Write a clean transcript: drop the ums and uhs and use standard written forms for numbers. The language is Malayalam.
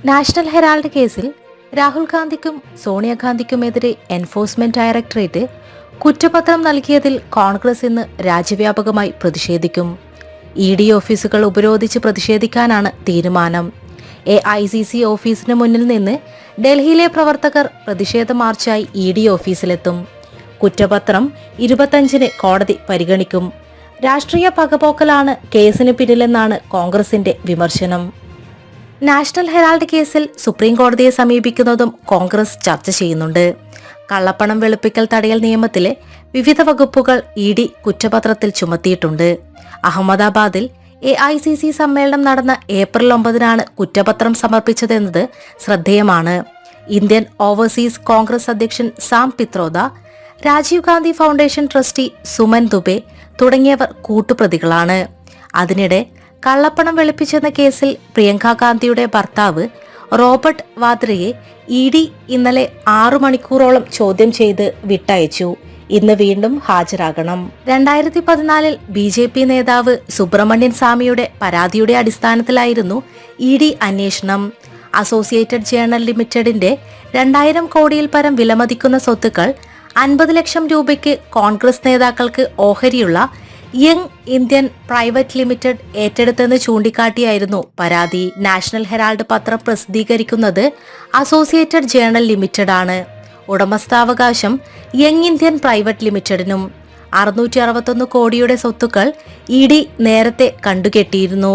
നാഷണൽ ഹെറാൾഡ് കേസിൽ രാഹുൽ ഗാന്ധിക്കും സോണിയാഗാന്ധിക്കുമെതിരെ എൻഫോഴ്സ്മെന്റ് ഡയറക്ടറേറ്റ് കുറ്റപത്രം നൽകിയതിൽ കോൺഗ്രസ് ഇന്ന് രാജ്യവ്യാപകമായി പ്രതിഷേധിക്കും. ഇ.ഡി. ഓഫീസുകൾ ഉപരോധിച്ച് പ്രതിഷേധിക്കാനാണ് തീരുമാനം. AICC ഓഫീസിന് മുന്നിൽ നിന്ന് ഡൽഹിയിലെ പ്രവർത്തകർ പ്രതിഷേധ മാർച്ചായി ഇ.ഡി. ഓഫീസിലെത്തും. കുറ്റപത്രം 25-ന് കോടതി പരിഗണിക്കും. രാഷ്ട്രീയ പകപോക്കലാണ് കേസിന് പിന്നിലെന്നാണ് കോൺഗ്രസിന്റെ വിമർശനം. നാഷണൽ ഹെറാൾഡ് കേസിൽ സുപ്രീം കോടതിയെ സമീപിക്കുന്നതും കോൺഗ്രസ് ചർച്ച ചെയ്യുന്നുണ്ട്. കള്ളപ്പണം വെളുപ്പിക്കൽ തടയൽ നിയമത്തിലെ വിവിധ വകുപ്പുകൾ ഇ.ഡി. കുറ്റപത്രത്തിൽ ചുമത്തിയിട്ടുണ്ട്. അഹമ്മദാബാദിൽ AICC സമ്മേളനം നടന്ന ഏപ്രിൽ 9-നാണ് കുറ്റപത്രം സമർപ്പിച്ചതെന്നത് ശ്രദ്ധേയമാണ്. ഇന്ത്യൻ ഓവർസീസ് കോൺഗ്രസ് അധ്യക്ഷൻ സാം പിത്രോദ, രാജീവ് ഗാന്ധി ഫൗണ്ടേഷൻ ട്രസ്റ്റി സുമൻ ദുബെ തുടങ്ങിയവർ കൂട്ടുപ്രതികളാണ്. അതിനിടെ കള്ളപ്പണം വെളുപ്പിച്ചെന്ന കേസിൽ പ്രിയങ്ക ഗാന്ധിയുടെ ഭർത്താവ് റോബർട്ട് വാദ്രയെ ഇ.ഡി. ഇന്നലെ 6 മണിക്കൂറോളം ചോദ്യം ചെയ്ത് വിട്ടയച്ചു. ഇന്ന് വീണ്ടും ഹാജരാകണം. 2014-ൽ BJP നേതാവ് സുബ്രഹ്മണ്യൻ സ്വാമിയുടെ പരാതിയുടെ അടിസ്ഥാനത്തിലായിരുന്നു ഇ.ഡി. അന്വേഷണം. അസോസിയേറ്റഡ് ജേണൽ ലിമിറ്റഡിന്റെ 2000 കോടിയിൽ പരം വിലമതിക്കുന്ന സ്വത്തുക്കൾ 50 ലക്ഷം രൂപയ്ക്ക് കോൺഗ്രസ് നേതാക്കൾക്ക് ഓഹരിയുള്ള യങ് ഇന്ത്യൻ പ്രൈവറ്റ് ലിമിറ്റഡ് ഏറ്റെടുത്തെന്ന് ചൂണ്ടിക്കാട്ടിയായിരുന്നു പരാതി. നാഷണൽ ഹെറാൾഡ് പത്രം പ്രസിദ്ധീകരിക്കുന്നത് അസോസിയേറ്റഡ് ജേണൽ ലിമിറ്റഡ് ആണ്. ഉടമസ്ഥാവകാശം യങ് ഇന്ത്യൻ പ്രൈവറ്റ് ലിമിറ്റഡിനും. 661 കോടിയുടെ സ്വത്തുക്കൾ ഇ.ഡി. നേരത്തെ കണ്ടുകെട്ടിയിരുന്നു.